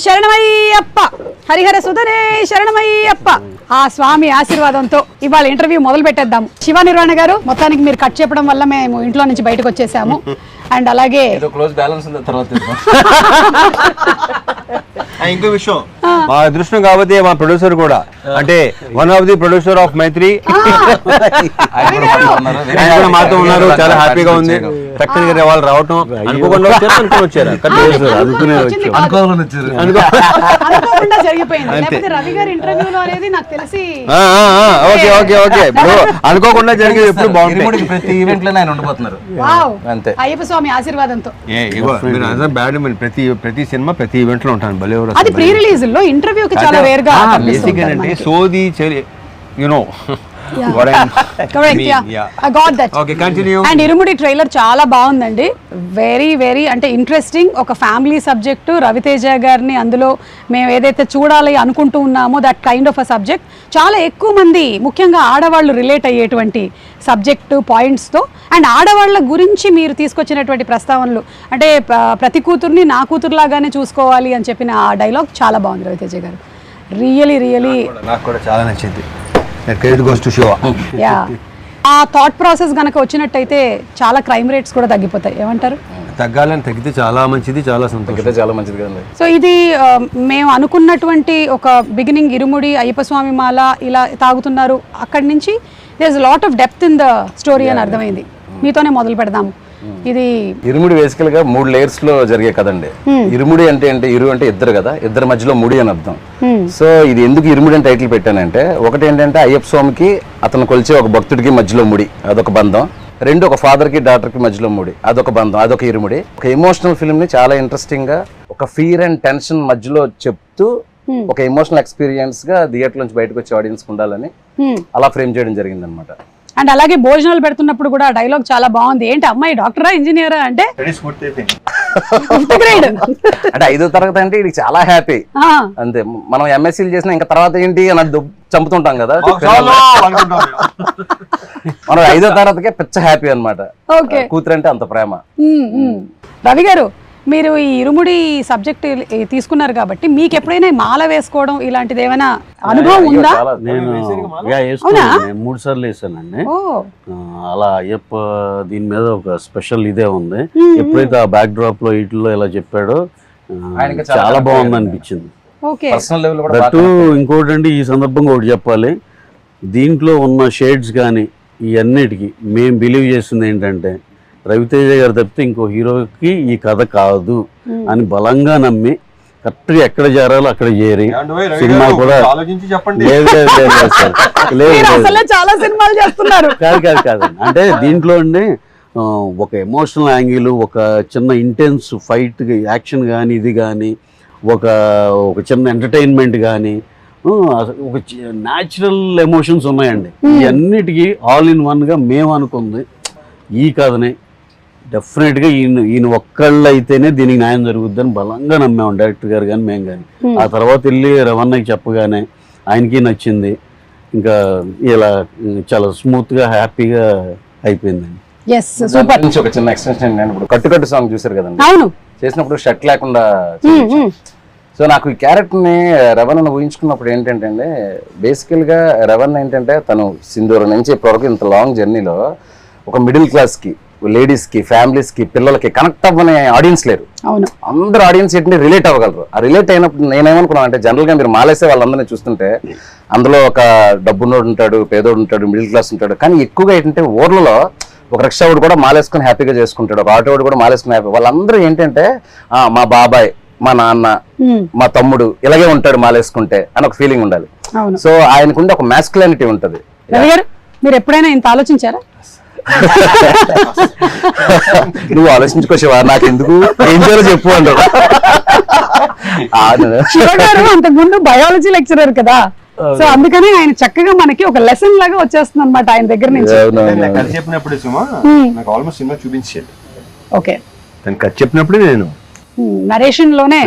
శరణమయ్యప్ప, హరిహర సుధనే శరణమయ్యప్ప. ఆ స్వామి ఆశీర్వాదంతో ఇవాళ ఇంటర్వ్యూ మొదలు పెట్టేద్దాం. శివ నిర్వాణ గారు, మొత్తానికి మీరు కట్ చెప్పడం వల్ల మేము ఇంట్లో నుంచి బయటకు వచ్చేసాము. అండ్ అలాగే క్లోజ్ బ్యాలెన్స్ ఉంది తర్వాత ఇంకో విషయం, మా అదృష్టం కాబట్టి మా ప్రొడ్యూసర్ కూడా, అంటే one of the producer of Mythri మాతో ఉన్నారు. చాలా హ్యాపీగా ఉంది. చక్కగా వాళ్ళు రావటం అనుకోకుండా వచ్చారు. అనుకోకుండా జరిగేది ఎప్పుడు బాగుంటుంది. ప్రతి ఈవెంట్ లో ఆయన ఉండబోతున్నారు అంతే. అయ్యప్ప స్వామి ఆశీర్వాదంతో ప్రతి సినిమా ప్రతి ఈవెంట్ లో ఉంటాను. భలే అది ప్రీ రిలీజ్ లో ఇంటర్వ్యూకి చాలా వేర్ గా బేసిక్ అంటే సోది యునో. అండ్ ఇరుముడి ట్రైలర్ చాలా బాగుందండి. వెరీ వెరీ అంటే ఇంట్రెస్టింగ్. ఒక ఫ్యామిలీ సబ్జెక్టు, రవితేజ గారిని అందులో మేము ఏదైతే చూడాలి అనుకుంటూ ఉన్నామో that kind of a subject చాలా ఎక్కువ మంది, ముఖ్యంగా ఆడవాళ్ళు రిలేట్ అయ్యేటువంటి సబ్జెక్టు పాయింట్స్తో. అండ్ ఆడవాళ్ళ గురించి మీరు తీసుకొచ్చినటువంటి ప్రస్తావనలు, అంటే ప్రతి కూతుర్ని నా కూతురులాగానే చూసుకోవాలి అని చెప్పిన ఆ డైలాగ్ చాలా బాగుంది రవితేజ గారు. రియలీ రియలీ నాకు కూడా చాలా నచ్చింది. ఆ థాట్ ప్రాసెస్ గనక వచ్చినట్టయితే చాలా క్రైమ్ రేట్స్ కూడా తగ్గిపోతాయి. ఏమంటారు? తగ్గాలని తగ్గితే చాలా మంచిది, చాలా సంతోషం, చాలా మంచిది కదండి. సో ఇది మేము అనుకున్నటువంటి ఒక బిగినింగ్ ఇరుముడి అయ్యప్ప స్వామి మాల ఇలా తాగుతున్నారు, అక్కడి నుంచి there is lot of depth in the story అని అర్థమైంది. మీతోనే మొదలు పెడదాము. ఇది ఇరుముడి బేసికల్ గా 3 layers లో జరిగే కదండి. ఇరుముడి అంటే ఇరు అంటే ఇద్దరు కదా, ఇద్దరి మధ్యలో ముడి అని అర్థం. సో ఇది ఎందుకు ఇరుముడి అని టైటిల్ పెట్టానంటే, ఒకటి ఏంటంటే అయ్యప్ప స్వామికి అతను కొలిచే ఒక భక్తుడికి మధ్యలో ముడి, అదొక బంధం. 2 ఒక ఫాదర్ కి డాటర్ కి మధ్యలో ముడి, అదొక బంధం, అదొక ఇరుముడి. ఒక ఎమోషనల్ ఫిల్మ్ ని చాలా ఇంట్రెస్టింగ్ గా ఒక ఫియర్ అండ్ టెన్షన్ మధ్యలో చెప్తూ ఒక ఎమోషనల్ ఎక్స్పీరియన్స్ గా థియేటర్ నుంచి బయటకు వచ్చే ఆడియన్స్ ఉండాలని అలా ఫ్రేమ్ చేయడం జరిగింది అనమాట. అండ్ అలాగే భోజనాలు పెడుతున్నప్పుడు కూడా డైలాగ్ చాలా బాగుంది. ఏంటి అమ్మాయి డాక్టరా ఇంజనీరా అంటే అంటే 5వ తరగతి అంటే ఇది చాలా హ్యాపీ అంతే. మనం ఎంఎస్సీలు చేసినా ఇంకా తర్వాత ఏంటి అని చంపుతుంటాం కదా, మనం 5వ తరగతికే పిచ్చ హ్యాపీ అనమాట. కూతురు అంటే అంత ప్రేమ. రవి గారు, మీరు ఈ ఇరుముడి సబ్జెక్ట్ తీసుకున్నారు కాబట్టి మీకు ఎప్పుడైనా మాల వేసుకోవడం ఇలాంటిది ఏమైనా అనుభవం ఉందా? నేను 3 సార్లు వేసానండి. అలా అయ్యప్ప దీని మీద ఒక స్పెషల్ ఇదే ఉంది. ఎప్పుడైతే ఆ బ్యాక్ డ్రాప్ లో ఇట్లో ఇలా చెప్పాడో చాలా బాగుంది అనిపించింది. ఇంకోటి అండి, ఈ సందర్భంగా ఒకటి చెప్పాలి, దీంట్లో ఉన్న షేడ్స్ కానీ ఈ అన్నిటికీ మేము బిలీవ్ చేసింది ఏంటంటే, రవితేజ గారు తప్పితే ఇంకో హీరోకి ఈ కథ కాదు అని బలంగా నమ్మి కరెక్ట్గా ఎక్కడ చేరాలో అక్కడ చేరి సినిమా కూడా కాదు. అంటే దీంట్లో అండి ఒక ఎమోషనల్ యాంగిల్, ఒక చిన్న ఇంటెన్స్ ఫైట్ యాక్షన్ కానీ, ఇది కానీ ఒక చిన్న ఎంటర్టైన్మెంట్ కానీ, ఒక న్యాచురల్ ఎమోషన్స్ ఉన్నాయండి. ఈ అన్నిటికీ ఆల్ ఇన్ వన్గా మేము అనుకుంది ఈ కథనే డెఫినెట్గా ఈయన ఒక్కళ్ళు అయితేనే దీనికి న్యాయం జరుగుద్దని బలంగా నమ్మాము, డైరెక్టర్ గారు కానీ మేము కానీ. ఆ తర్వాత వెళ్ళి రవణకి చెప్పగానే ఆయనకి నచ్చింది. ఇంకా ఇలా చాలా స్మూత్గా హ్యాపీగా అయిపోయిందండి. ఒక చిన్న ఎక్స్టెన్షన్, ఇప్పుడు కట్టు సాంగ్ చూసారు కదండి, చేసినప్పుడు షర్ట్ లేకుండా. సో నాకు ఈ క్యారెక్టర్ని రవణను ఊహించుకున్నప్పుడు ఏంటంటే అండి, బేసికల్గా రవణ ఏంటంటే తను సింధూరు నుంచి ఇప్పటివరకు ఇంత లాంగ్ జర్నీలో ఒక మిడిల్ క్లాస్కి, లేడీస్కి, ఫ్యామిలీస్కి, పిల్లలకి కనెక్ట్ అవ్వని ఆడియన్స్ లేరు. అందరు ఆడియన్స్ ఏంటంటే రిలేట్ అవ్వగలరు. ఆ రిలేట్ అయినప్పుడు నేనేమనుకున్నాను అంటే, జనరల్గా మీరు మాలేసే వాళ్ళందరినీ చూస్తుంటే అందులో ఒక డబ్బున్నోడు ఉంటాడు, పేదోడు ఉంటాడు, మిడిల్ క్లాస్ ఉంటాడు. కానీ ఎక్కువగా ఏంటంటే ఊర్లలో ఒక రిక్షావాడు కూడా మాలేసుకుని హ్యాపీగా చేసుకుంటాడు, ఒక ఆటోవాడు కూడా మాలేసుకుని హ్యాపీ. వాళ్ళందరూ ఏంటంటే మా బాబాయ్, మా నాన్న, మా తమ్ముడు ఇలాగే ఉంటాడు మాలేసుకుంటే అని ఒక ఫీలింగ్ ఉండాలి. సో ఆయనకుండే ఒక మ్యాస్కులానిటీ ఉంటుంది. మీరు ఎప్పుడైనా ఇంత ఆలోచించారా? నువ్వు ఆలోచించుకోవా, నాకు ఎందుకు, ఏం చేయాలో చెప్పు అంటారు. అంతకుముందు బయాలజీ లెక్చరర్ కదా, సో అందుకని ఆయన చక్కగా మనకి ఒక లెసన్ లాగా వచ్చేస్తుంది అనమాట ఆయన దగ్గర నుంచి. చెప్పినప్పుడు నాకు ఆల్మోస్ట్ సినిమా చూపించేది. ఓకే, కథ చెప్పినప్పుడు నేను నరేషన్ లోనే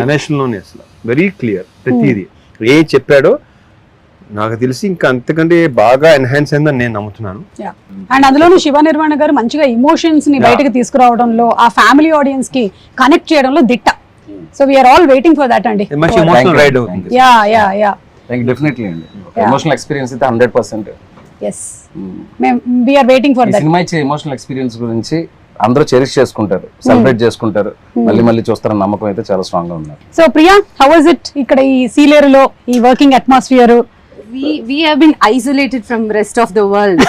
అసలు వెరీ క్లియర్ ప్రతిదీ ఏ చెప్పాడో నాకు తెలిసి ఇంకా అంతకంటే బాగా ఎన్హాన్స్ అయిందని నేను నమ్ముతున్నాను. అండ్ అందులోనూ శివ నిర్వాణ గారు మంచిగా ఎమోషన్స్ ని బయటకు తీసుకురావడంలో, ఆ ఫ్యామిలీ ఆడియన్స్ కి కనెక్ట్ చేయడంలో దిట్ట. So we are all waiting for that అండి. మంచి ఎమోషనల్ రైడ్ అవుతుంది. యా డెఫినెట్లీ అండి. ఎమోషనల్ ఎక్స్పీరియన్స్ అయితే 100%. yes వీఆర్ వెయిటింగ్ ఫర్ ఈ దట్. సినిమా ఇచ్చే ఎమోషనల్ ఎక్స్పీరియన్స్ గురించి అందరూ చెరిష్ చేసుకుంటారు, సెలబ్రేట్ చేసుకుంటారు, మళ్ళీ చూస్తారన్న నమ్మకం అయితే చాలా స్ట్రాంగ్ గా ఉన్నారు. So Priya, how was it ఇక్కడ ఈ సీలేరులో ఈ working atmosphere? we have been isolated from rest of the world.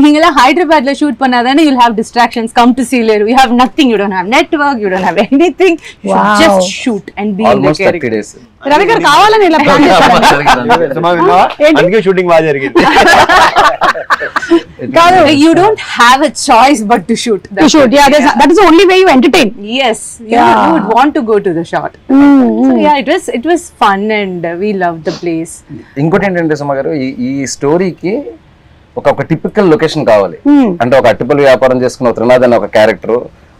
நீங்களா ஹைதராபாத்ல ஷூட் பண்ணாதானே you'll have distractions. Come to Sealeru, you have nothing, you don't have network, you don't have anything. You should Wow. just shoot and be in the almost 30 character. days. Ravi గారు కావాలని ఇలా plan చేశారు. సుమా విన్నావా? అందుకే shooting బాగా జరిగింది. You don't have a choice but to shoot. You should, yeah, that is the only way you entertain. Yes, Yeah. you would want to go to the shot. So yeah, it was fun and we loved the place. ఇంకోటి ఏంటంటే సుమ గారు, ఈ స్టోరీకి ఒక typical location కావాలి. అంటే ఒక అట్టిపల్లి వ్యాపారం చేసుకున్న త్రినాథ్ అనే ఒక క్యారెక్టర్,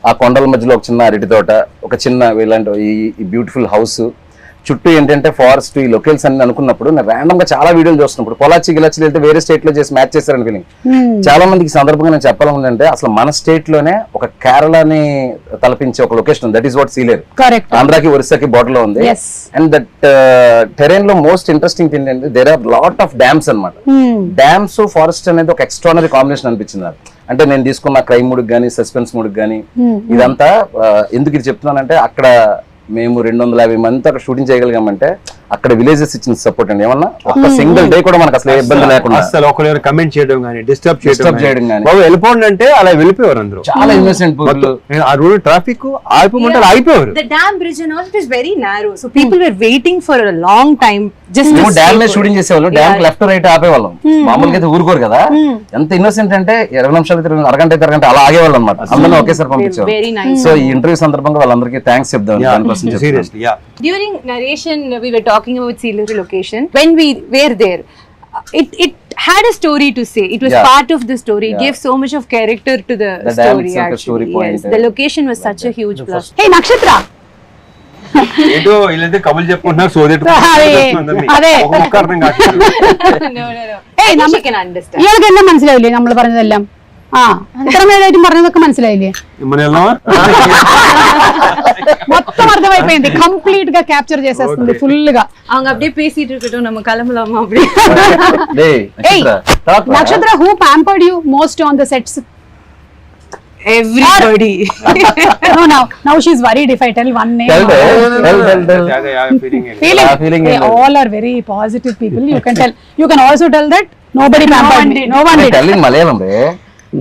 ఆ కొండల మధ్యలో ఒక చిన్న అరటి తోట, ఒక చిన్న ఇలాంటి ఈ బ్యూటిఫుల్ హౌస్, చుట్టూ ఏంటంటే ఫారెస్ట్, ఈ లొకేల్స్ అన్ని అనుకున్నప్పుడు నేను ర్యాండమ్ గా చాలా వీడియోలు చూస్తున్నప్పుడు పొలాచి గిలాచి వెళ్తే వేరే స్టేట్ లో చేసి మ్యాచ్ చేశారని ఫీలింగ్. చాలా మందికి సందర్భంగా నేను చెప్పాలంటే అసలు మన స్టేట్ లోనే ఒక కేరళని తలపించే ఒక location, that is what Sileru. Correct. ఆంధ్రాకి ఒరిస్సాకి బోర్డర్ లో ఉంది. Yes. అండ్ దట్ టెరైన్ లో మోస్ట్ ఇంట్రెస్టింగ్ థింగ్ ఏంటంటే there are lot of dams అన్నమాట. డ్యామ్స్ ఫారెస్ట్ అనేది ఒక ఎక్స్ట్రానరీ కాంబినేషన్ అనిపించింది నాకు. అంటే నేను తీసుకున్న క్రైమ్ మూడ్ కానీ సస్పెన్స్ మూడ్ కానీ ఇదంతా ఎందుకు ఇది చెప్తున్నానంటే, అక్కడ మేము 250 మందితో అక్కడ షూటింగ్ చేయగలిగామంటే అక్కడ విలేజెస్ ఇచ్చిన సపోర్ట్ అండి. ఏమన్నా ఒక సింగిల్ డే కూడా మనకు అసలు ఏ ఇబ్బంది లేకుండా, అసలు ఒకరు కమెంట్ చేయడం కానీ డిస్టర్బ్ చేయడం కానీ, బాబు వెళ్ళిపోండి అంటే అలా వెళ్ళిపోయారు అందరూ. చాలా ఇన్నోసెంట్ ఆ రోడ్ ట్రాఫిక్ ఆగిపోమంటే ఆగిపోయారు. The dam bridge and all, it is very narrow, so people were waiting for a long time just to dam మీద see. షూటింగ్ చేసేవాళ్ళు, డ్యామ్ లెఫ్ట్ రైట్ ఆపేవాళ్ళం. మామూలుగా అయితే ఊరుకోరు కదా. ఎంత ఇన్నోసెంట్ అంటే 20 నిమిషాలు అరగంట అలా ఆగేవాళ్ళు అనమాట. అందరినీ ఒకేసారి పంపించారు. Very nice. సో ఈ ఇంటర్వ్యూ సందర్భంగా వాళ్ళందరికీ థ్యాంక్స్ చెప్దాం. Seriously yeah. During narration, we were talking about Sealeru location. When we were there, it had a story to say. It was Yeah. part of the story. It Yeah. gave so much of character to the The dam story. itself a Actually, story point. yes, the location was such a huge plus. హే నక్షత్ర, ఏదో వీళ్ళైతే కబులు చెప్పుకుంటున్నారు, సోదేటు അതെ. ఒక ముక్క అర్థం కాదు. No. ഏയ് I think നമ്മ she can understand. ഇയാൾക്കെല്ലാം മനസ്സിലായില്ലേ നമ്മൾ പറഞ്ഞതെല്ലാം? ആ ഇത്രമേലായിട്ടും പറഞ്ഞതൊക്കെ മനസ്സിലായില്ലേ? మన వెళ్దామా? మొత్తం అర్థమైపోయింది, కంప్లీట్ గా క్యాప్చర్ చేసేస్తుంది ఫుల్ గా. அவங்க அப்படியே பேசிட்டு இருக்கட்டும், நம்ம கிளம்பலாமா அப்படியே. Hey, Nakshatra, who pampered you most on the sets? Everybody. Now she's worried if I tell one name. Feeling. They all are very positive people. You can tell. You can also tell that nobody pampered me. No one did. Malayalam ray.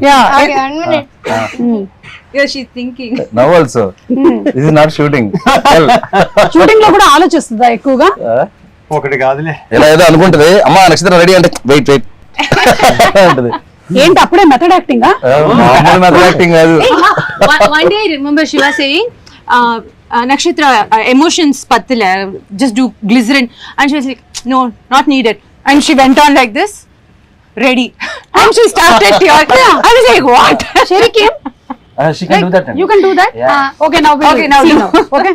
Yeah. Okay, 1 minute. Yeah, she's thinking. Now also. This is not shooting. Shooting లో కూడా ఆలోచిస్తుందా ఎక్కువగా? ఒకటి కాదులే. ఇలా ఏదో అనుకుంటది, అమ్మా నక్షత్రం ready అంటే వెయిట్ అంటది. ఏంటి అప్పుడే మెథడ్ యాక్టింగ్? మామూలు మెథడ్ యాక్టింగ్ కాదు. One day I remember she was saying, Nakshatra, emotions pattila, just do glycerin. And she was like, no, not needed. And she went on like this, ready. And she started tearing. I was like, what? Sherry came. She can do that. You can do that? Yeah. Okay, now we'll Okay, now see do. now. Okay?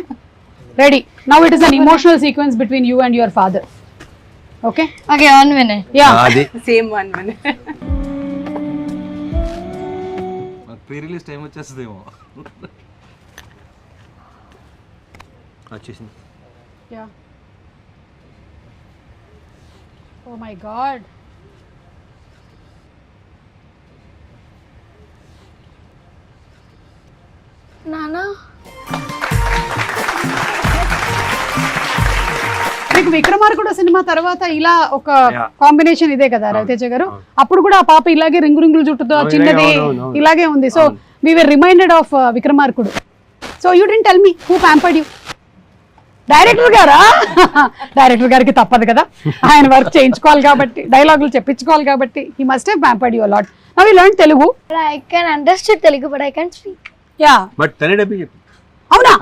Ready. Now it is an emotional sequence between you and your father. Okay? Okay, 1 minute. Yeah. అది Same one minute. Pre release time వచ్చేస్తుందేమో. వచ్చేసింది. Yeah. Oh my God. Nana? మీకు విక్రమార్కుడు cinema తర్వాత ఇలా ఒక Yeah. Combination ఇదే కదా రవితేజ గారు? అప్పుడు కూడా ఆ పాప ఇలాగే రింగుల జుట్టుతో చిన్నది అవును. ఇలాగే ఉంది. So we were reminded of Vikramarkudu. So you didn't tell me who pampered you? Director గారా? డైరెక్టర్ గారికి తప్పదు కదా, ఆయన వర్క్ చేయించుకోవాలి కాబట్టి, డైలాగులు చెప్పించుకోవాలి కాబట్టి. He must have pampered you a lot. Now you learn Telugu. But I can understand Telugu, but I can't speak. Yeah, but తనే డబ్బి చెప్పు. అవునా?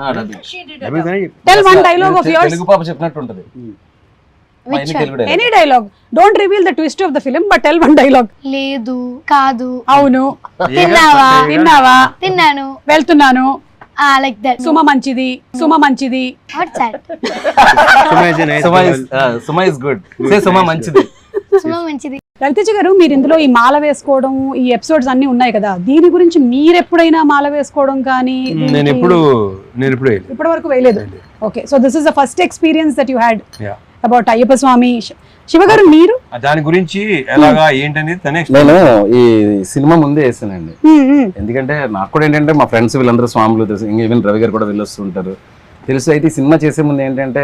డబ్బి తనే చెప్పు. Tell one dialogue of yours. Telugu పాప చెప్పినట్టు ఉంటది. Which one? Any dialogue. Don't reveal the twist of the film, but tell one dialogue. లేదు, కాదు, అవును, తిన్నావా, తిన్నావా, తిన్నాను, వెళ్తున్నాను, like that. సుమ మంచిది, సుమ మంచిది. What's that? Suma is a nice Suma girl. Is good. Say Suma మంచిది. సినిమా మంచిది. రవితేజ గారు, మీరు ఇందులో ఈ మాల వేసుకోవడం ఈ ఎపిసోడ్స్ అన్ని ఉన్నాయి కదా, దీని గురించి మీరు ఎప్పుడైనా మాల వేసుకోవడం కానీ? నేను ఎప్పుడు ఇప్పటి వరకు వేయలేదు. Okay, so this is the first experience that you had about Ayyappa Swami. Shiva garu, మీరు దాని గురించి ఎలాగా ఏంటనేది నేను ఈ సినిమా ముందే వేసానండి. ఎందుకంటే నాకు కూడా ఏంటంటే మా ఫ్రెండ్స్ వీళ్ళందరూ స్వాములు తెలుసు, ఈవెన్ రవి గారు కూడా వెళ్ళొస్తుంటారు తెలుసు. అయితే ఈ సినిమా చేసే ముందు ఏంటంటే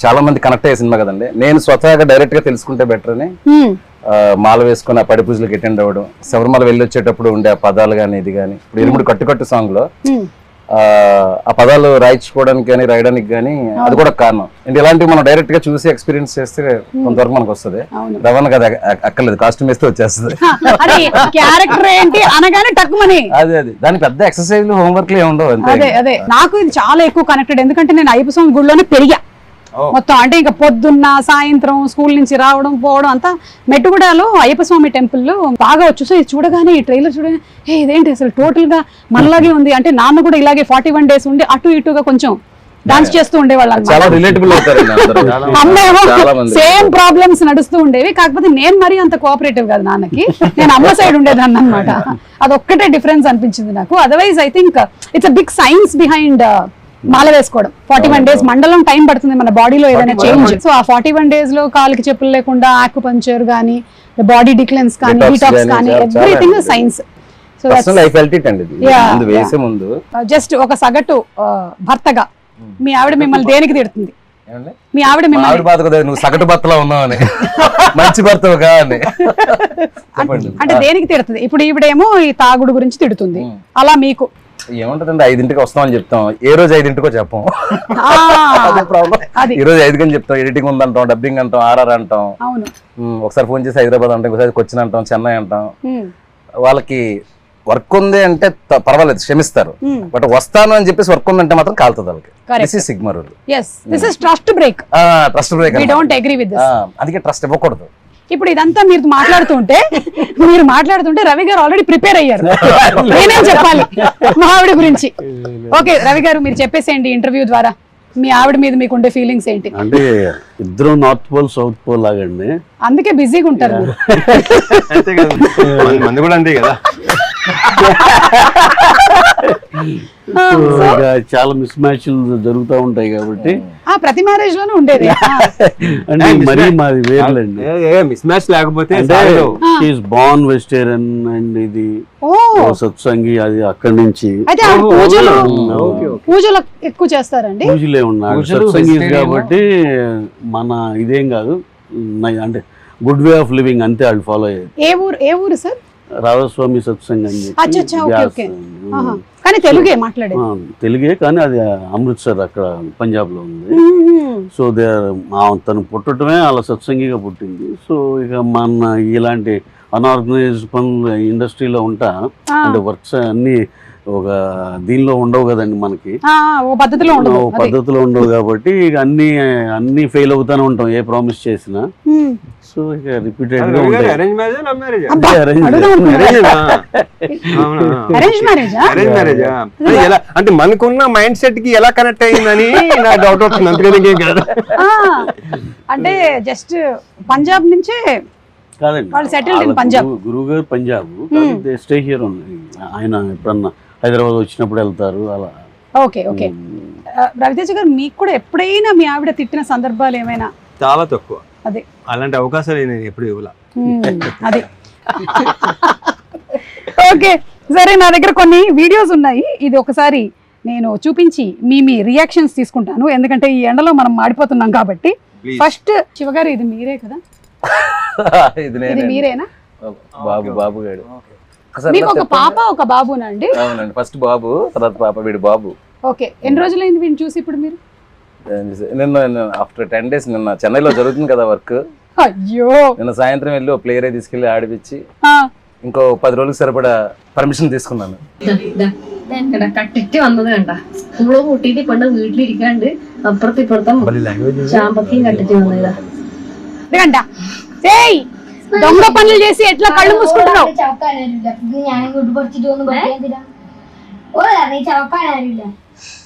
చాలా మంది కనెక్ట్ అయ్యే సినిమా కదండి. నేను స్వతహాగా డైరెక్ట్ గా తెలుసుకుంటే బెటర్ అని మాల వేసుకుని ఆ పడి పూజలకు అటెండ్ అవ్వడం, శబరిమల వెళ్ళి వచ్చేటప్పుడు ఉండే ఆ పదాలు కానీ ఇది కానీ, ఇప్పుడు ఇరుముడి కట్టు సాంగ్ లో ఆ పదాలు రాయించుకోవడానికి కానీ రాయడానికి కానీ అది కూడా కారణం. అంటే ఇలాంటివి మనం డైరెక్ట్ గా చూసి ఎక్స్పీరియన్స్ చేస్తే కొంతవరకు మనకు వస్తుంది. రవాణా కదా అక్కర్లేదు, కాస్ట్యూమ్ వేస్తే వచ్చేస్తుంది. క్యారెక్టర్ ఏంటి అనగానే టక్కుమని అదే దాని పెద్ద ఎక్సర్సైజ్ హోంవర్క్ లో ఉండవు. అదే నాకు ఇది చాలా ఎక్కువ కనెక్టెడ్. ఎందుకంటే నేను అయ్యప్ప స్వామి గుడిలోనే పెరిగా మొత్తం. అంటే ఇంకా పొద్దున్న సాయంత్రం స్కూల్ నుంచి రావడం పోవడం అంతా మెట్టుగూడలో అయ్యప్ప స్వామి టెంపుల్ లో బాగా వచ్చు. సో ఇది చూడగానే, ఈ ట్రైలర్ చూడగానే ఇదేంటి అసలు టోటల్ గా మనలాగే ఉంది. అంటే నాన్న కూడా ఇలాగే 41 days ఉండి అటు ఇటుగా కొంచెం డాన్స్ చేస్తూ ఉండేవాళ్ళు. సేమ్ ప్రాబ్లమ్స్ నడుస్తూ ఉండేవి. కాకపోతే నేను మరీ అంత కోఆపరేటివ్ కాదు నాన్నకి, నేను అమ్మ సైడ్ ఉండేదాన్ని అనమాట. అదొక్కటే డిఫరెన్స్ అనిపించింది నాకు. Otherwise I think it's a big science behind మాల వేసుకోవడం. 41 days మండలం టైం పడుతుంది మన బాడీలో ఏదైనా చేంజ్. సో ఆ 41 days లో కాలికి చెప్పులు లేకుండా ఆక్యుపంక్చర్ కానీ, బాడీ డిక్లెన్స్ కానీ, డీటాక్స్ కానీ, ఎవ్రీథింగ్ సైన్స్. సో జస్ట్ ఒక సగటు భర్తగా మీ ఆవిడ మిమ్మల్ని దేనికి తిడుతుంది? మీ ఆవిడ మిమ్మల్ని నువ్వు సగటు భర్తలో ఉన్నావని, మంచి భర్తగా అని అంటే దేనికి తిడుతుంది? ఇప్పుడు ఈవిడేమో ఈ తాగుడు గురించి తిడుతుంది, అలా మీకు ఏముంటదండి? 5ంటికి వస్తామని చెప్తాం, ఏ రోజు 5ంటికో చెప్పం. ఈ రోజు 5 చెప్తాం, ఎడిటింగ్ ఉందంటాం, డబ్బింగ్ అంటాం, ఆర్ఆర్ అంటాం, ఒకసారి ఫోన్ చేసి హైదరాబాద్ అంటాం, ఒకసారి కొచ్చిన్ అంటాం, చెన్నై అంటాం. వాళ్ళకి వర్క్ ఉంది అంటే పర్వాలేదు, క్షమిస్తారు. బట్ వస్తాను అని చెప్పేసి వర్క్ ఉందంటే మాత్రం కాలుతుంది వాళ్ళకి. Trust break. అందుకే ట్రస్ట్ ఇవ్వకూడదు. ఇప్పుడు ఇదంతా మీరు మాట్లాడుతుంటే రవి గారు ఆల్రెడీ ప్రిపేర్ అయ్యారు. నేనేం చెప్పాలి మా ఆవిడ గురించి? ఓకే రవి గారు, మీరు చెప్పేసేయండి ఇంటర్వ్యూ ద్వారా మీ ఆవిడ మీద మీకు ఉండే ఫీలింగ్స్ ఏంటి? అంటే ఇద్దరు నార్త్ పోల్ సౌత్ పోల్ లాగండి, అందుకే బిజీగా ఉంటారు. చాలా మిస్ మ్యాచ్లు జరుగుతూ ఉంటాయి కాబట్టి ప్రతి మ్యారేజ్ లోనే ఉండేది. అంటే మరీ మాది వేర్లండి, మిస్ మ్యాచ్ లేకపోతే బార్న్ వెజిటేరియన్ అండ్ ఇది సత్సంగి, అది అక్కడి నుంచి పూజలు ఎక్కువ చేస్తారండి. పూజలే ఉన్నాడు సత్సంగి కాబట్టి మన ఇదేం కాదు, అంటే గుడ్ వే ఆఫ్ లివింగ్ అంతే వాళ్ళు ఫాలో అయ్యేది. ఏ ఊరు సార్? రాధాస్వామి సత్సంగ్ అని కానీ తెలుగే కానీ అది అమృత్సర్ అక్కడ పంజాబ్ లో ఉంది. సో తను పుట్టడమే అలా సత్సంగిగా పుట్టింది. సో ఇక మన ఇలాంటి అన్ఆర్గనైజ్డ్ పనులు ఇండస్ట్రీలో ఉంటా అంటే వర్క్స్ అన్ని ఒక దీనిలో ఉండవు కదండి, మనకి పద్ధతిలో ఉండవు కాబట్టి ఇక అన్ని ఫెయిల్ అవుతానే ఉంటాం ఏ ప్రామిస్ చేసినా. సో ఇక రిపీటెడ్ గా ఉంటాయి. అంటే మనకున్న మైండ్ సెట్ కి ఎలా కనెక్ట్ అయ్యిందని నా డౌట్ వస్తుంది. అంతకని అంటే జస్ట్ పంజాబ్ నుంచే కాదండి, గురువు గారు పంజాబ్, స్టే హియర్ ఉంది. ఆయన ఎప్పుడన్నా హైదరాబాద్ వచ్చినప్పుడు వెళ్తారు అలా. ఓకే ఓకే రవితేజ గారు, మీకు కూడా ఎప్పుడైనా మీ ఆవిడ తిట్టిన సందర్భాలు ఏమైనా? చాలా తక్కువ. అదే అలాంటి అవకాశాలు నేను ఎప్పుడు ఇవ్వలా. అదే ఓకే సరే, నా దగ్గర కొన్ని వీడియోస్ ఉన్నాయి. ఇది ఒకసారి నేను చూపించి మీ రియాక్షన్స్ తీసుకుంటాను, ఎందుకంటే ఈ ఎండలో మనం మాడిపోతున్నాం కాబట్టి. ఫస్ట్ శివగారు, ఇది మీరే కదా? ఇది మీరేనా? బాబు గారు. మీకు ఒక పాప ఒక బాబునండి? అవునండి, ఫస్ట్ బాబు, తర్వాత పాప, వీడు బాబు. ఓకే, ఎన్ని రోజులైంది వీడిని చూసి ఇప్పుడు మీరు? నిన్న ఆఫ్టర్ 10 days, నిన్న చెన్నైలో జరుగుతుంది కదా వర్క్. అయ్యో, నిన్న సాయంత్రం వెళ్ళి ఒక ప్లేయర్ తీసుకెళ్లి ఆడిపించి ఇంకో 10 రోజులకు సరిపడా పర్మిషన్ తీసుకున్నాను. കട്ടിട്ട് വന്നതുകണ്ട സ്കൂള് കൂട്ടിട്ട് കൊണ്ട് വീട്ടിലിരിക്കാണ്ട് അപ്പുറത്ത് ഇപ്പുറത്തും ചാമ്പക്കയും കട്ടിട്ട് വന്നതാ. దొంగ పనులు చేసి ఎట్లా కళ్ళు మూసుకుంటున్నావు?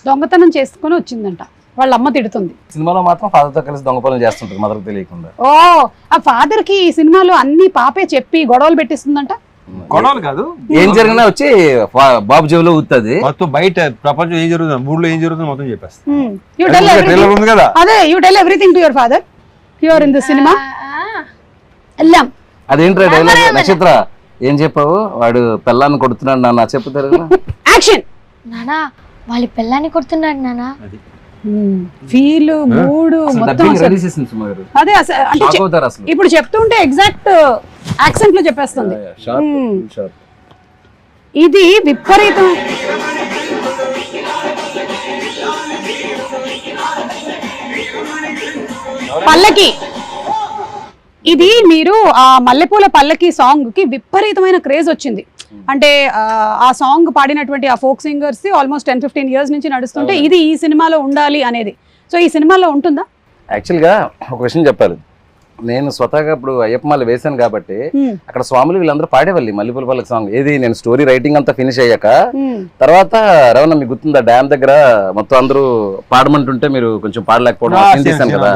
దొంగతనం చేసుకుని వచ్చిందంట. వాళ్ళ అమ్మ తిడుతుంది. సినిమాలో మాత్రం father తో కలిసి దొంగ పనులు చేస్తుంటారు మదర్కి తెలియకుండా. ఓ ఆ ఫాదర్ కి ఈ సినిమాలో అన్ని పాపే చెప్పి గొడవలు పెట్టిస్తుందంట. గొడవలు కాదు, ఏం జరిగినా వచ్చి బాబు జేబులో ఊతుంది. మొత్తం బయట ప్రపంచం ఏం జరుగుతుంది, ఊళ్ళో ఏం జరుగుతుంది మొత్తం చెప్పేస్తా. You tell everything. ట్రైలర్ ఉంది కదా, అదే you tell everything to your father. You are in the cinema. ఎల్లాం. అదేంట్రా డైలాగ్ నక్షత్ర ఏం చెప్పావు? వాడు పెళ్ళాన్ని కొడుతున్నాడు నాన్న చెప్పుతారు. యాక్షన్. నానా వాళ్ళ పిల్లాన్ని కొడుతున్నాడు నానా. ఫీల్ మూడ్ మొత్తం అదే అంటే ఇప్పుడు చెప్తుంటే ఎగ్జాక్ట్ యాక్సెంట్ లో చెప్పేస్తుంది. ఇది విపరీతం. పల్లకి ఇది మీరు ఆ మల్లెపూల పల్లకి సాంగ్ కి విపరీతమైన క్రేజ్ వచ్చింది. అంటే ఆ సాంగ్ పాడినటువంటి ఆ ఫోక్ సింగర్స్ ఆల్మోస్ట్ 10-15 years నుంచి నడుస్తుంటే ఇది ఈ సినిమాలో ఉండాలి అనేది. సో ఈ సినిమాలో ఉంటుందా? యాక్చువల్గా ఒక విషయం చెప్పాలి, నేను స్వతహాగా ఇప్పుడు అయ్యప్పమాల వేశాను కాబట్టి అక్కడ స్వాములు వీళ్ళందరూ పాడేవాళ్ళు మల్లెపూల పల్లకి సాంగ్. ఏది నేను స్టోరీ రైటింగ్ అంతా ఫినిష్ అయ్యాక తర్వాత రవణ మీకు గుర్తుందా డ్యామ్ దగ్గర మొత్తం అందరూ పాడమంటుంటే మీరు కొంచెం పాడలేకపోవడం సీన్ తీసాను కదా.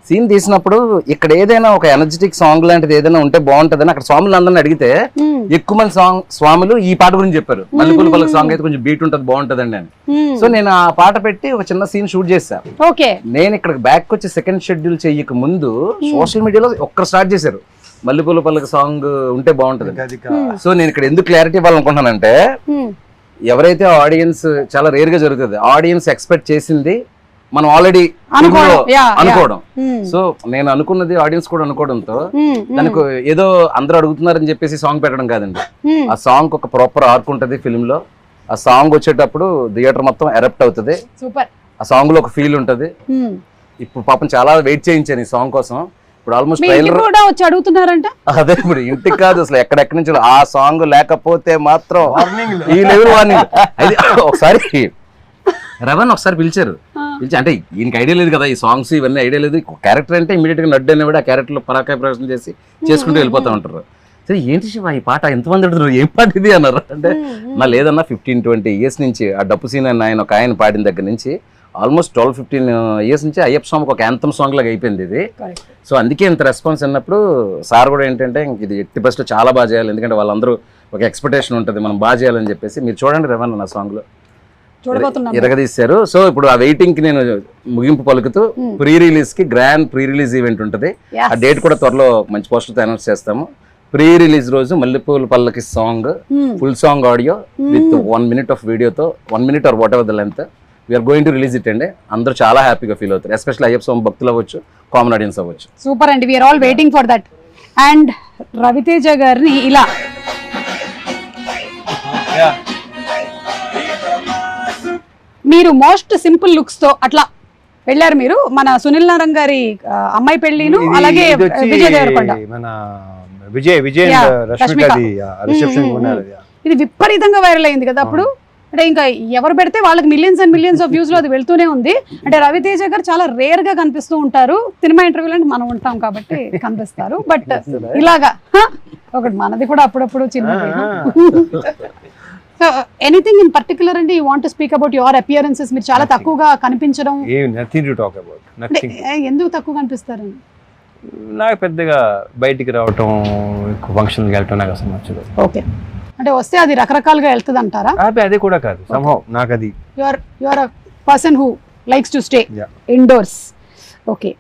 సీన్ తీసినప్పుడు ఇక్కడ ఏదైనా ఒక ఎనర్జెటిక్ సాంగ్ లాంటిది ఏదైనా ఉంటే బాగుంటదని అక్కడ స్వాములు అందరిని అడిగితే ఎక్కువ మంది స్వాములు ఈ పాట గురించి చెప్పారు. మల్లెపూల పల్లకి సాంగ్ అయితే కొంచెం బీట్ ఉంటది బాగుంటదండి అని. సో నేను ఆ పాట పెట్టి ఒక చిన్న సీన్ షూట్ చేశాను. నేను ఇక్కడ బ్యాక్ వచ్చి సెకండ్ షెడ్యూల్ చెయ్యక ముందు సోషల్ మీడియాలో ఒక్కరు స్టార్ట్ చేశారు మల్లెపూల పల్లకి సాంగ్ ఉంటే బాగుంటది. సో నేను ఇక్కడ ఎందుకు క్లారిటీ ఇవ్వాలనుకుంటున్నానంటే ఎవరైతే ఆడియన్స్ చాలా రేర్ గా జరుగుతుంది, ఆడియన్స్ ఎక్స్పెక్ట్ చేసింది మనం ఆల్రెడీ అనుకోవడం. సో నేను అనుకున్నది ఆడియన్స్ కూడా అనుకోవడంతో దానికి ఏదో అందరూ అడుగుతున్నారని చెప్పేసి సాంగ్ పెట్టడం కాదండి. ఆ సాంగ్ ఒక ప్రాపర్ ఆర్క్ ఉంటది ఫిల్మ్ లో. ఆ సాంగ్ వచ్చేటప్పుడు థియేటర్ మొత్తం ఎరప్ట్ అవుతుంది. ఆ సాంగ్ లో ఒక ఫీల్ ఉంటది. ఇప్పుడు పాపం చాలా వెయిట్ చేయించాను ఈ సాంగ్ కోసం. ఇప్పుడు ఆల్మోస్ట్ ట్రైలర్ వచ్చి అడుగుతున్నారంట. అదే ఇప్పుడు ఇంటికి కాదు అసలు ఎక్కడెక్కడి నుంచి ఆ సాంగ్ లేకపోతే మాత్రం ఈ లెవెల్ వార్నింగ్. అయితే ఒకసారి రవణ్ ఒకసారి పిలిచారు, పిలిచి అంటే ఈయనకి ఐడియా లేదు కదా ఈ సాంగ్స్ ఇవన్నీ ఐడియా లేదు. క్యారెక్టర్ అంటే ఇమీడియట్ గా నడ్డు అనేవాడు ఆ క్యారెక్టర్ లో పరాకాయ ప్రదర్శన చేసి చేసుకుంటూ వెళ్ళిపోతా ఉంటారు. సరే ఏంటి శివ ఈ పాట ఎంతమంది అడుగుతున్నారు, ఏం పాట ఇది అన్నారు. అంటే నా లేదన్నా 15-20 years నుంచి ఆ డప్పు సీన్ ఆయన ఒక ఆయన పాడిన దగ్గర నుంచి ఆల్మోస్ట్ 12-15 years నుంచి అయ్యప్ప స్వామికి ఒక యాంథమ్ సాంగ్ లాగా అయిపోయింది ఇది. సో అందుకే ఇంత రెస్పాన్స్ అన్నప్పుడు సార్ కూడా ఏంటంటే ఇది ఎట్టి బెస్ట్ చాలా బాగా చేయాలి, ఎందుకంటే వాళ్ళందరూ ఒక ఎక్స్పెక్టేషన్ ఉంటుంది మనం బాగా చేయాలని చెప్పేసి. మీరు చూడండి రవణ్ నా సాంగ్ లో ఎరగదీశారు. సో ఇప్పుడు ఆ వెయిటింగ్ కి నేను ముగింపు పలుకుతూ ప్రీ రిలీజ్ కి గ్రాండ్ ప్రీ రిలీజ్ ఈవెంట్ ఉంటుంది. ఆ డేట్ కూడా త్వరలో మంచి పోస్టర్తో అనౌన్స్ చేస్తాము. ప్రీ రిలీజ్ రోజు మల్లెపూల పల్లకి song full song audio with 1 minute of వీడియోతో 1 minute or whatever the length we are going to release it అండి. అందరూ చాలా హ్యాపీగా ఫీల్ అవుతారు, ఎస్పెషల్లీ అయ్యప్ప స్వామి భక్తులు అవ్వచ్చు, కామన్ ఆడియన్స్ అవ్వచ్చు. సూపర్ అండి, we are all waiting for that. And Ravi Teja గారిని ఇలా మీరు మోస్ట్ సింపుల్ లుక్స్ తో అట్లా వెళ్ళారు మీరు. మన సునీల్ నారాయణ గారి అమ్మాయి పెళ్లిను అలాగే విజయ్ దేవరకొండ ఇది విపరీతంగా వైరల్ అయింది కదా అప్పుడు. అంటే ఇంకా ఎవరు పెడితే వాళ్ళకి millions and millions of views లో అది వెళ్తూనే ఉంది. అంటే రవితేజ గారు చాలా రేర్ గా కనిపిస్తూ ఉంటారు. సినిమా ఇంటర్వ్యూలో మనం ఉంటాం కాబట్టి కనిపిస్తారు. బట్ ఇలాగా ఒకటి మనది కూడా అప్పుడప్పుడు చిన్న ఎనీథింగ్ ఇన్ పర్టికులర్ అండి you want to speak about your appearances? మీరు చాలా తక్కువగా కనిపించడం ఎందుకు తక్కువ కనిపిస్తారు? నాకు పెద్దగా బయటికి రావటం ఫంక్షన్కి వెళ్ళటం నాకు అసలు నచ్చదు. ఓకే, అంటే వస్తే అది రకరకాలుగా వెళ్తుంది అంటారా? అది కూడా కాదు, somehow నాకు అది you are a person who likes to stay indoors. Okay.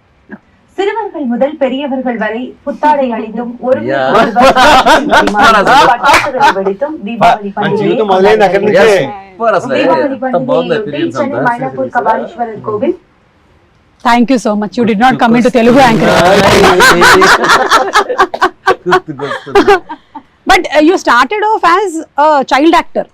சிறுவர்கள் முதல் பெரியவர்கள் வரை புத்தாடை அணிந்தும் ஒரு வெடித்தும் தீபாவளி மயிலாப்பூர் கபாலீஸ்வரர் கோவில். Thank you so much. You did not come into Telugu anchor. But you started off as a child actor.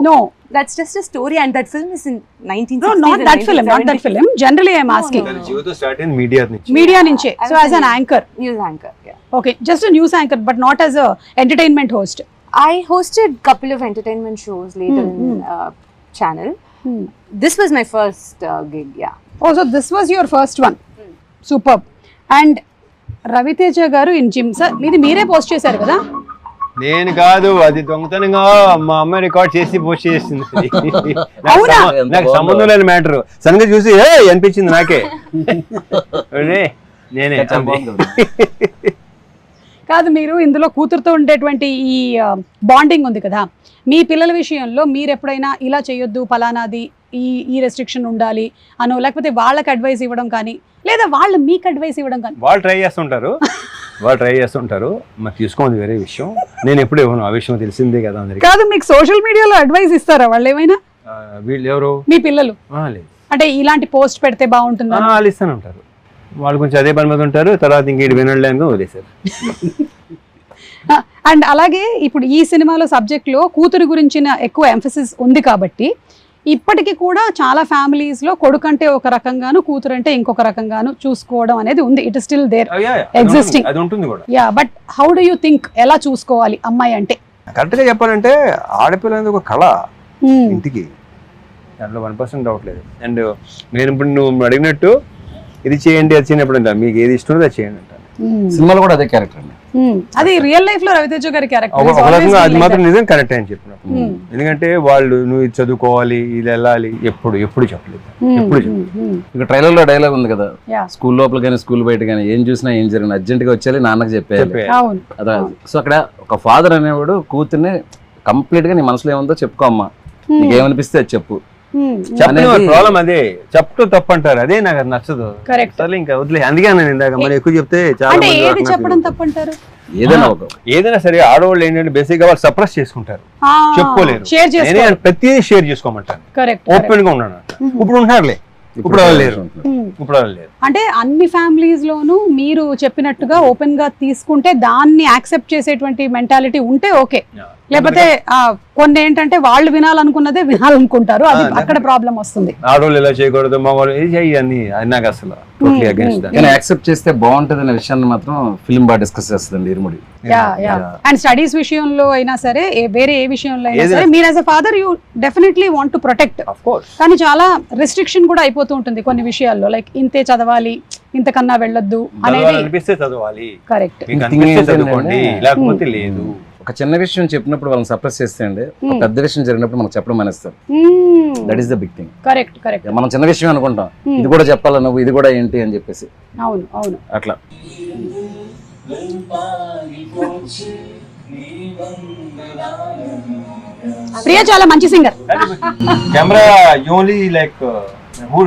No. That's just a story, and that film is in 1960s. No, not that film. Not that film. Generally, I'm asking. జీవితం start in media నుంచి. Media నుంచి. So as an anchor. News anchor. Yeah. Okay, just a news anchor, but not as a entertainment host. I hosted couple of entertainment shows later in channel. This was my first gig. Yeah. Oh, so this was your first one. Superb. And Ravi Teja garu in gym sir మీది మీరే post చేశారు కదా? నేను కాదు, అది దొంగతనంగా మా అమ్మాయి రికార్డ్ చేసి పోస్ట్ చేసింది. నాకు సంబంధం లేని మ్యాటర్. సడన్గా చూసి అనిపించింది నాకే. నేనే కాదు, మీరు ఇందులో కూతురుతో ఉండేటువంటి ఈ బాండింగ్ ఉంది కదా, మీ పిల్లల విషయంలో మీరు ఎప్పుడైనా ఇలా చేయొద్దు పలానాది ఈ రెస్ట్రిక్షన్ ఉండాలి అనో, లేకపోతే వాళ్ళకి అడ్వైస్ ఇవ్వడం కానీ, లేదా వాళ్ళు మీకు అడ్వైస్ ఇవ్వడం కానీ? వాళ్ళు ట్రై చేస్తుంటారు, మరి తీసుకోండి వేరే విషయం. నేను ఎప్పుడు ఇవ్వను, ఆ విషయం తెలిసిందే కదా అందరికి. కాదు, మీకు సోషల్ మీడియాలో అడ్వైస్ ఇస్తారా వాళ్ళు ఏమైనా? వీళ్ళు ఎవరు? మీ పిల్లలు. లేదు, అంటే ఇలాంటి పోస్ట్ పెడితే బాగుంటుందా? వాళ్ళు ఇస్తానే ఉంటారు. వాళ్ళు కొంచెం అదే పని మీద ఉంటారు, తర్వాత ఇంకేటి వినలేక వదిలేశారు. అండ్ అలాగే ఇప్పుడు ఈ సినిమాలో సబ్జెక్ట్లో కూతురు గురించిన ఎక్కువ ఎంఫసిస్ ఉంది కాబట్టి ఇప్పటికీ కూడా చాలా ఫ్యామిలీస్ లో కొడుకు అంటే ఒక రకంగాను కూతురు అంటే ఇంకొక రకంగాను చూసుకోవడం అనేది ఉంది. It is still there existing. అది ఉంటుంది కూడా. Yeah, but how do you think ఎలా చూసుకోవాలి అమ్మాయి అంటే? కరెక్ట్ గా చెప్పాలంటే ఆడపిల్ల అనేది ఒక కళ ఇంటికి, దాంట్లో 1% డౌట్ లేదు. అండ్ నేను ఇప్పుడు నువ్వు అడిగినట్టు ఇది చేయండి అది చేయనప్పుడు అంట, మీకు ఏది ఇష్టం అది చేయండి అంట. సినిమాలో కూడా అదే క్యారెక్టర్ అండి. అది రియల్ లైఫ్ లో రవితేజ గారి క్యారెక్టర్. అది మాత్రం నిజం కరెక్ట్ అని చెప్పినప్పుడు, ఎందుకంటే వాళ్ళు నువ్వు ఇది చదువుకోవాలి ఇది వెళ్ళాలి ఎప్పుడు చెప్పలేదు. ఇక ట్రైలర్ లో డైలాగ్ ఉంది కదా, స్కూల్ లోపల కానీ స్కూల్ బయట కానీ ఏం చూసినా ఏం జరిగిన అర్జెంట్ గా వచ్చేయాలి నాన్నకి చెప్పేయాలి. అదే. సో అక్కడ ఒక ఫాదర్ అనేవాడు కూతుర్ని కంప్లీట్ గా నీ మనసులో ఏముందో చెప్పుకో అమ్మా, నీకేమనిపిస్తే అది చెప్పు. ప్రాబ్లం అదే, చెప్తూ తప్పు అంటారు, అదే నాకు అది నచ్చదు. సరే ఇంకా వదిలే, అందుకే నేను ఇందాక మరి ఎక్కువ చెప్తే చాలా ఏదైనా సరే ఆడవాళ్ళు ఏంటంటే బేసిక్ గా వాళ్ళు సప్రెస్ చేసుకుంటారు, చెప్పుకోలేరు. నేనే ప్రతిదీ షేర్ చేసుకోమంటాను, ఓపెన్ గా ఉన్నాను. ఇప్పుడు ఉంటున్నారులే, ఇప్పుడు లేరు. అంటే అన్ని ఫ్యామిలీస్ లోనూ మీరు చెప్పినట్టుగా ఓపెన్ గా తీసుకుంటే దాన్ని యాక్సెప్ట్ చేసేటువంటి మెంటాలిటీ ఉంటే ఓకే. లేకపోతే కొన్ని ఏంటంటే వాళ్ళు వినాలనుకున్నదే వినాలనుకుంటారు, అది అక్కడ ప్రాబ్లం వస్తుంది. ఆడవాళ్ళు ఇలా చేయకూడదు, మగవాళ్ళు ఇది చెయ్యి నాకు అసలు టోటలీ అగైన్స్ట్. యాక్సెప్ట్ చేస్తే బాగుంటది అనే విషయాన్ని మాత్రం ఫిల్మ్ బాగా డిస్కస్ చేస్తుంది ఇరుముడి. అండ్ స్టడీస్ విషయంలో అయినా సరే, వేరే ఏ విషయంలో అయినా సరే, మీరు as a father you definitely want to protect. కానీ చాలా రెస్ట్రిక్షన్ కూడా అయిపోతూ ఉంటుంది కొన్ని విషయాల్లో, లైక్ ఇంతే చదవాలి ఇంతకన్నా వెళ్ళొద్దు అనేది. కరెక్ట్. లేకపోతే లేదు. ఒక చిన్న విషయం చెప్పినప్పుడు వాళ్ళని సప్రెస్ చేస్తే అండి, ఒక పెద్ద విషయం జరిగినప్పుడు మనకు చెప్పడం మానేస్తారు. That is the big thing. Correct correct. మనం చిన్న విషయం అనుకుంటాం, ఇది కూడా చెప్పాలా నువ్వు, ఇది కూడా ఏంటి అని చెప్పేసి. అవును అవును, అట్లా. ప్రియా చాలా మంచి singer. Camera only like who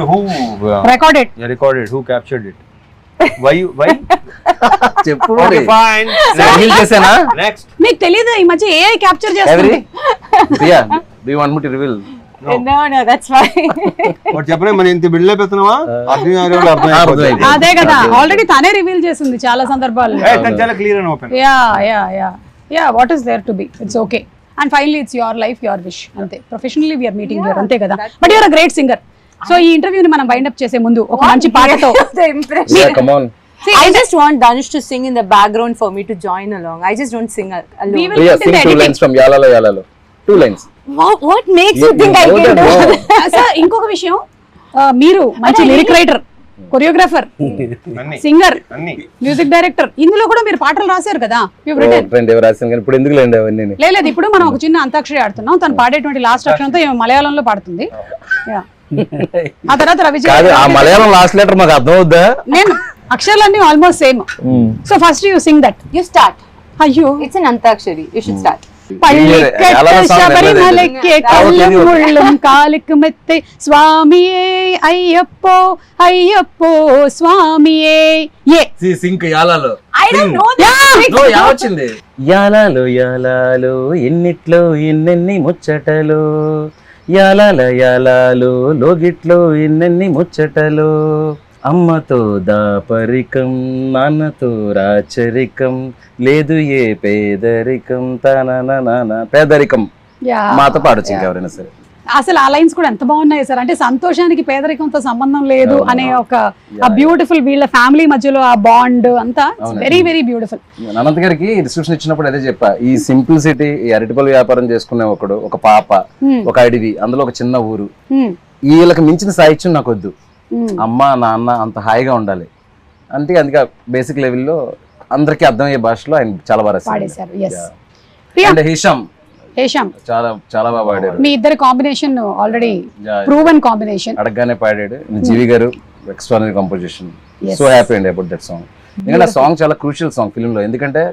recorded who captured it, why చెప్పు. చేసానా నెక్స్ట్ మీకు తెలియదు ఈ మధ్య ఏఐ క్యాప్చర్ చేస్తుంది. Priya, do you want me to reveal? No, that's fine. What చెప్పనే మన ఇంత బిల్డ్ అయిపోతున్నావా? అర్థం అదే కదా, ఆల్రెడీ తనే రివీల్ చేసింది చాలా సందర్భాల్లో. చాలా clear and open. Yeah what is there to be, it's okay. And finally it's your life your wish, అంతే. ప్రొఫెషనల్లీ వీఆర్ మీటింగ్ హియర్, అంతే కదా. But your a great singer. So ఈ ఇంటర్వ్యూని మనం వైండ్ అప్ చేసే ముందు ఒక మంచి పాటతో. Come on. See, I just want Danush to sing in the background for me to join along. I just don't sing alone. We will Priya, put in sing the 2 editing. lines from Yalalo Yalalo. 2 lines. What makes you think I can do that? Sir ఇంకొక విషయం, మీరు మంచి lyric writer, choreographer, singer, music director, ఇందులో కూడా మీరు పాటలు రాశారు కదా. ఇప్పుడు ఎందుకు లేండి అవన్నీ. లేదు, ఇప్పుడు మనం ఒక చిన్న అంతాక్షరి ఆడుతున్నాం, తను పాడేటువంటి లాస్ట్ అక్షరంతో మలయాళంలో పాడుతుంది. ఆ తర్వాత రవిజయ్, ఆ మలయాళం లాస్ట్ లెటర్ మాకు అర్థం అవుద్దా? నేను అక్షరాలన్నీ almost same. So first you sing that. You start. అయ్యో, It's an antakshari. You should start. ശബരിമലയ്ക്ക് കള്ളും മുള്ളും കാലിക്ക് മെത്തെ സ്വാമിയേ അയ്യപ്പോ അയ്യപ്പോ സ്വാമിയേ. సింక్ యాలాలో. I don't know this. యావచ్చింది. యాలాలో యాలాలో ఎన్నిట్లో ఎన్నెన్ని ముచ్చటలో, యాలాల యాలాలో లోగిట్లో ఎన్నెన్ని ముచ్చటలో, అమ్మతో దాపరికం నాన్నతో రాచరికం, లేదు ఏ పేదరికం తన పేదరికం. మాతో పాడొచ్చు ఇంకెవరైనా సరే. అసలు ఆ లైన్స్ కూడా ఎంత బాగున్నాయి సార్. అంటే సంతోషానికి పేదరికంతో సంబంధం లేదు అనే ఒక బ్యూటిఫుల్, వీళ్ళ ఫ్యామిలీ మధ్యలో ఆ బాండ్ అంతా వెరీ వెరీ బ్యూటిఫుల్. అనంత్ గారికి డిస్క్రిప్షన్ ఇచ్చినప్పుడు అదే చెప్పా, ఈ సింప్లిసిటీ, ఈ అరటిపల్లి వ్యాపారం చేసుకునే ఒకడు, ఒక పాప, ఒక అడవి, అందులో ఒక చిన్న ఊరు, వీళ్ళకి మించిన సాహిత్యం నాకు వద్దు. అమ్మ నాన్న అంత హాయిగా ఉండాలి. అందుకే బేసిక్ లెవెల్లో అందరికీ అర్థమయ్యే భాషలో ఆయన చాలా బాగా రాశారు. అండ్ హిషామ్ చాలా చాలా బాగా పాడారు. మీ ఇద్దరి కాంబినేషన్ ఆల్రెడీ ప్రూవెన్ కాంబినేషన్. అడగగానే పాడాడు. జీవి గారు ఎక్స్ట్రానరీ కంపోజిషన్. సో హ్యాపీ అండి అబౌట్ దట్ సాంగ్. ఎందుకంటే ఆ సాంగ్ చాలా క్రూషియల్ సాంగ్ ఫిల్మ్ లో. ఎందుకంటే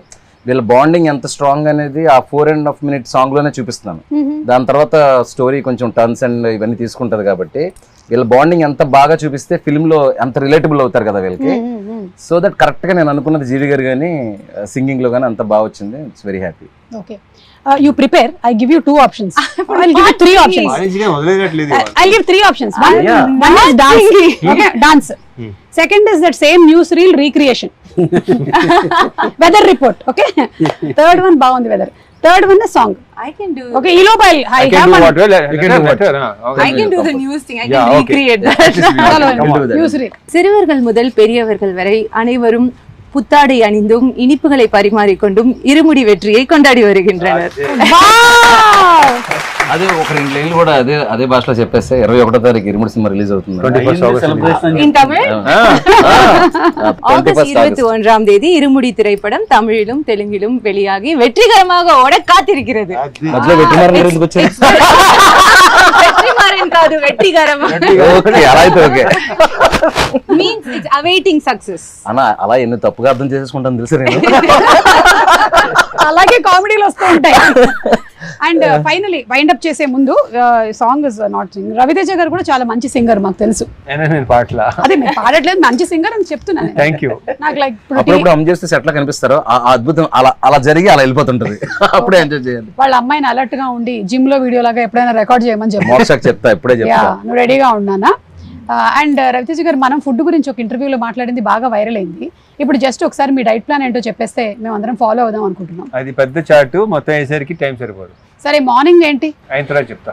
వీళ్ళ బాండింగ్ ఎంత స్ట్రాంగ్ అనేది ఆ 4.5 minute సాంగ్ లోనే చూపిస్తున్నాను. దాని తర్వాత స్టోరీ కొంచెం టర్న్స్ అండ్ ఇవన్నీ తీసుకుంటది కాబట్టి వీళ్ళ బాండింగ్ ఎంత బాగా చూపిస్తే ఫిల్మ్ లో ఎంత రిలేటబుల్ అవుతారు కదా వీళ్ళకి. సో దట్ కరెక్ట్ గా నేను అనుకున్నది జీవి గారు కానీ సింగింగ్ లో కానీ అంత బాగా వచ్చింది. It's very happy. Okay, you prepare. I give you 2 options. I'll give you 3 options. I'll give 3 options. One is dance. Okay, dance. Second is that same newsreel recreation. Weather report. Okay. Third one baagundi weather. Third one is song. I can do. Okay, Elopa, I have one. I can do the news thing. I can recreate that. Newsreel. சிறுவர்கள் முதல் பெரியவர்கள் வரை அனைவரும் புத்தாடை அணிந்தும் இனிப்புகளை பரிமாறிக்கொண்டும் இருமுடி வெற்றியை கொண்டாடி வருகின்றனர். అదే ఒక 2 లైన్లు కూడా అదే భాషలో చెప్పేస్తే 21వ తారీఖు ఇరుముడి సినిమా రిలీజ్ అవుతుంది. In Tamil? ஆகஸ்ட் 21ஆம் தேதி இருமுடி திரைப்படம் தமிழிலும் தெலுங்கிலும் வெளியாகி வெற்றிகரமாக ஓட காத்திருக்கிறது. మధ్యలో వెట్టిమారన్ గారు ఎందుకు వచ్చారు? வெற்றிமாறன் కాదు, వెట్టిగరం. ఓకే, అలా అయితే okay. Means it's awaiting success. అన్నా అలా ఎన్ని తప్పుగా అర్థం చేసేసుకుంటాను తెలుసు నేను. అలాగే కామెడీలు వస్తూ ఉంటాయి. అండ్ ఫైనలీ వైండ్ అప్ చేసే ముందు song is not sing. Ravi Teja garu కూడా చాలా మంచి సింగర్ మాకు తెలుసు. నేను పాటలా అదే మీరు పాడట్లేదు, మంచి సింగర్ అని చెప్తున్నాను. Thank you. నాకు లైక్ అప్పుడప్పుడు అమ్ చేస్తే సెట్లా కనిపిస్తారో ఆ అద్భుతం అలా జరిగి అలా వెళ్ళిపోతుంటది. అప్పుడే ఎంజాయ్ చేయాలి. వాళ్ళ అమ్మాయిని అలర్ట్ గా ఉండి జిమ్ లో వీడియో లాగా ఎప్పుడైనా రికార్డ్ చేయమని చెప్పి మోక్షకి చెప్తా, ఇప్పుడే చెప్తా. నువ్వు రెడీగా ఉన్నానా? అండ్ రవితేజ గారు మనం ఫుడ్ గురించి ఒక ఇంటర్వ్యూలో మాట్లాడింది బాగా వైరల్ అయింది. ఇప్పుడు జస్ట్ ఒకసారి మీ డైట్ ప్లాన్ ఏంటో చెప్పేస్తే మేము అందరం ఫాలో అవుదాం అనుకుంటున్నాం. అది పెద్ద చార్ట్, మొత్తం అయ్యేసరికి టైం సరిపోదు. సరే, మార్నింగ్ ఏంటి, అయిన తర్వాత చెప్తా.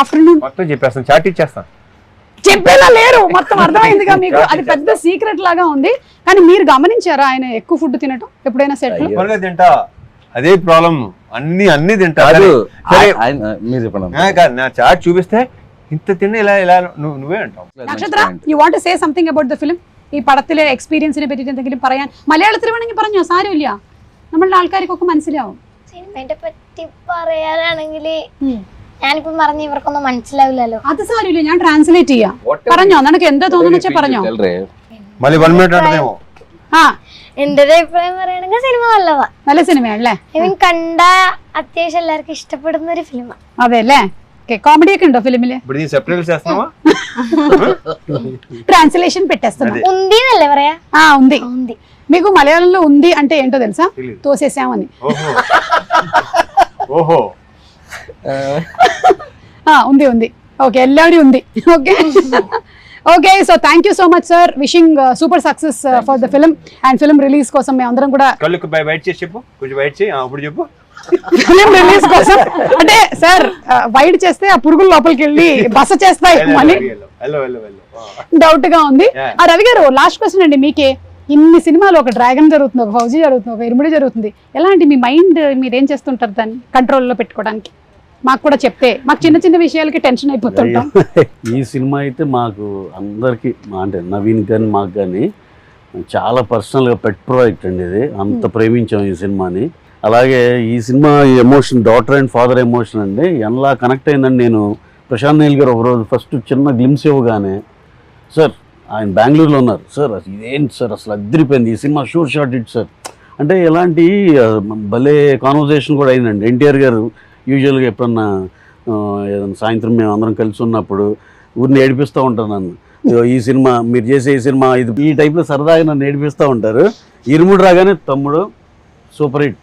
ఆఫ్టర్నూన్ మొత్తం చెప్పేస్తాను, చార్ట్ ఇచ్చేస్తాను. చెప్పేలా లేరు, మొత్తం అర్థమైందిగా మీకు. అది పెద్ద సీక్రెట్ లాగా ఉంది. కానీ మీరు గమనించారా ఆయన ఎక్కువ ఫుడ్ తినటం ఎప్పుడైనా సెట్? తింటా, అదే ప్రాబ్లం. అన్ని తింటా. మీరు చెప్పండి. నా చార్ట్ చూపిస్తే ఇంత తిన్న ఇలా నువ్వే అంటావు. നക്ഷത്ര, you want to say something about the film? ഈ പടത്തിലെ എക്സ്പീരിയൻസിനെ പറ്റിയിട്ട് എന്തെങ്കിലും പറയാൻ? മലയാളത്തിൽ വേണമെങ്കിൽ പറഞ്ഞോ, സാരമില്ല, നമ്മളുടെ ആൾക്കാർക്കൊക്കെ മനസ്സിലാവും. സിനിമയെ പറ്റി പറയാനാണെങ്കിൽ ഞാനിപ്പോ പറഞ്ഞ ഇവർക്കൊന്നും മനസ്സിലാവില്ലല്ലോ. അത് സാരമില്ല, ഞാൻ ട്രാൻസ്ലേറ്റ് ചെയ്യാം. പറഞ്ഞോ, നിനക്ക് എന്താ തോന്നുന്നു വെച്ചാൽ പറഞ്ഞോ. మళ్ళీ 1 minute అంటేమో. എന്റെ ഒരു അഭിപ്രായം പറയുകയാണെങ്കിൽ സിനിമ നല്ലതാ, നല്ല സിനിമയാണല്ലേ? ഐ മീൻ കണ്ട അത്യാവശ്യം എല്ലാവർക്കും ഇഷ്ടപ്പെടുന്ന ഒരു ഫിലിമാണ്. അതെ അല്ലേ? కామెడీ ഒക്കെ ఉണ്ടో ఫిలిమిല്? ట్రాన్స్లేషన్ పెట్టేస్తున్నా. ఉంది నల్లే പറയാ. ఉంది. మీకు మలయాళంలో ఉంది అంటే ఏంటో తెలుసా? తోసేసామని. ఓహో, ఉంది. ఓకే, ఎల్లాడి ఉంది. Okay okay, so thank you so much sir. Wishing super success for the film and film release కోసం మేము అందరం కూడా కళ్ళకు బయట చేసి చెప్పు, కొంచెం బయట చేయి, అప్పుడు చెప్పు. ఫిలిం రిలీజ్ కోసం అంటే సార్ వైడ్ చేస్తే ఆ పురుగులు లోపలికి వెళ్ళి బస చేస్తాయి మళ్ళీ డౌట్ గా ఉంది. రవి గారు, లాస్ట్ క్వశ్చన్ అండి మీకే. ఇన్ని సినిమాలు, ఒక డ్రాగన్ జరుగుతుంది, ఒక ఫౌజీ జరుగుతుంది, ఒక ఇరుముడి జరుగుతుంది, ఎలాంటి మీ మైండ్ మీరేం చేస్తుంటారు దాన్ని కంట్రోల్లో పెట్టుకోవడానికి? మాకు కూడా చెప్తే, మాకు చిన్న చిన్న విషయాలకి టెన్షన్ అయిపోతుంటాం. ఈ సినిమా అయితే మాకు అందరికి, అంటే నవీన్ కానీ మాకు కానీ చాలా పర్సనల్గా పెట్ ప్రాజెక్ట్ అండి ఇది. అంత ప్రేమించాం ఈ సినిమాని. అలాగే ఈ cinema emotion, daughter and father emotion అండి, ఎలా కనెక్ట్ అయిందని నేను ప్రశాంత్ నీల్ గారు ఒకరోజు ఫస్ట్ చిన్న గ్లిమ్స్ ఇవ్వగానే, సార్ ఆయన బెంగళూరులో ఉన్నారు, సార్ ఇదేంటి సార్ అసలు అదిరిపోయింది ఈ cinema, sure shot it sir అంటే ఎలాంటి భలే కాన్వర్జేషన్ కూడా అయిందండి. ఎన్టీఆర్ గారు యూజువల్గా ఎప్పుడన్నా ఏదైనా సాయంత్రం మేము అందరం కలిసి ఉన్నప్పుడు ఊరిని ఏడిపిస్తూ ఉంటారు నన్ను, ఈ సినిమా మీరు చేసే ఈ సినిమా ఇది, ఈ టైప్లో సరదాగా నన్ను ఏడిపిస్తూ ఉంటారు. ఇరుముడు రాగానే తమ్ముడు సూపర్ హిట్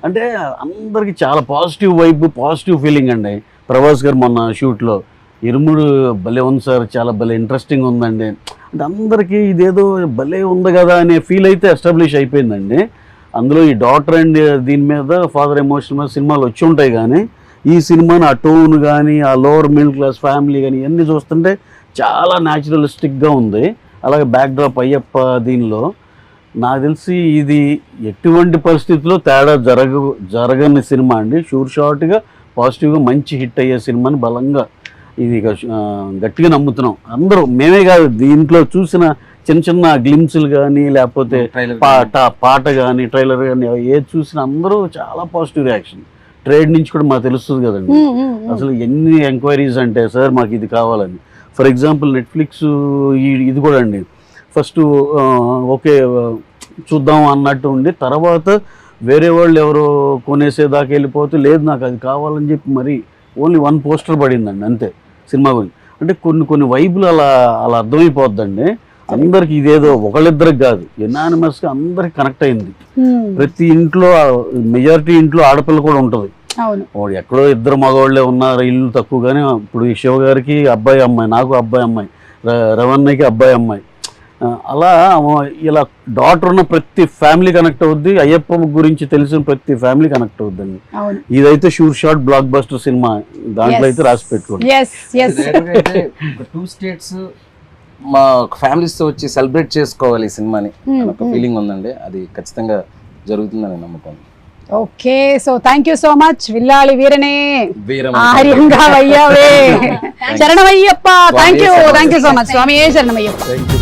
అంటే అందరికీ చాలా పాజిటివ్ వైబ్, పాజిటివ్ ఫీలింగ్ అండి. ప్రభాస్ గారు మొన్న షూట్లో ఇరుముడు భలే ఉంది సార్, చాలా భలే ఇంట్రెస్టింగ్ ఉందండి అంటే అందరికీ ఇదేదో భలే ఉంది కదా అనే ఫీల్ అయితే ఎస్టాబ్లిష్ అయిపోయిందండి. అందులో ఈ డాటర్ అండ్ దీని మీద ఫాదర్ ఎమోషన్ మీద సినిమాలు వచ్చి ఉంటాయి, కానీ ఈ సినిమాని ఆ టోన్ కానీ, ఆ లోవర్ మిడిల్ క్లాస్ ఫ్యామిలీ కానీ ఇవన్నీ చూస్తుంటే చాలా న్యాచురలిస్టిక్గా ఉంది. అలాగే బ్యాక్డ్రాప్ అయ్యప్ప దీనిలో నాకు తెలిసి ఇది ఎటువంటి పరిస్థితుల్లో తేడా జరగని సినిమా అండి. షూర్ షార్ట్గా పాజిటివ్గా మంచి హిట్ అయ్యే సినిమాని బలంగా ఇది గట్టిగా నమ్ముతున్నాం అందరూ. మేమే కాదు, దీంట్లో చూసిన చిన్న చిన్న గ్లిమ్స్లు కానీ, లేకపోతే పాట కానీ, ట్రైలర్ కానీ ఏది చూసినా అందరూ చాలా పాజిటివ్ రియాక్షన్. ట్రేడ్ నుంచి కూడా మాకు తెలుస్తుంది కదండి. అసలు ఎన్ని ఎంక్వైరీస్ అంటే సార్ మాకు ఇది కావాలని. ఫర్ ఎగ్జాంపుల్ నెట్ఫ్లిక్స్ ఇది కూడా అండి, ఫస్ట్ ఓకే చూద్దాం అన్నట్టు ఉండి తర్వాత వేరే వాళ్ళు ఎవరో కొనేసేదాకా వెళ్ళిపోతే లేదు నాకు అది కావాలని చెప్పి మరి ఓన్లీ 1 పోస్టర్ పడిందండి అంతే సినిమా గురించి. అంటే కొన్ని వైపులు అలా అర్థమైపోద్దండి అందరికి. ఇదేదో ఒకళ్ళిద్దరికి కాదు, ఎనానిమస్గా అందరికి కనెక్ట్ అయింది. ప్రతి ఇంట్లో మెజారిటీ ఇంట్లో ఆడపిల్ల కూడా ఉంటుంది. వాడు ఎక్కడో 2 మగవాళ్ళే ఉన్నారు, ఇల్లు తక్కువగానే. ఇప్పుడు ఈ శివ గారికి అబ్బాయి అమ్మాయి, నాకు అబ్బాయి అమ్మాయి, రవణకి అబ్బాయి అమ్మాయి, అలా ఇలా డాటర్ ఉన్న ప్రతి ఫ్యామిలీ కనెక్ట్ అవుద్ది. అయ్యప్ప గురించి తెలిసిన ప్రతి ఫ్యామిలీ కనెక్ట్ అవుద్దండి. ఇదైతే sure shot blockbuster cinema, దాంట్లో అయితే రాసి పెట్టుకోండి. 2 స్టేట్స్ మా ఫ్యామిలీస్ తో వచ్చి సెలబ్రేట్ చేసుకోవాలి ఈ సినిమాని ఒక ఫీలింగ్ ఉందండి. అది ఖచ్చితంగా జరుగుతుందని నమ్ముతాను. Okay, so thank you so much. విల్లాలి వీరనే ఆర్యంగా వయ్యావే. శరణమయ్యప్ప. Thank you so much. Swami శరణమయ్యప్ప.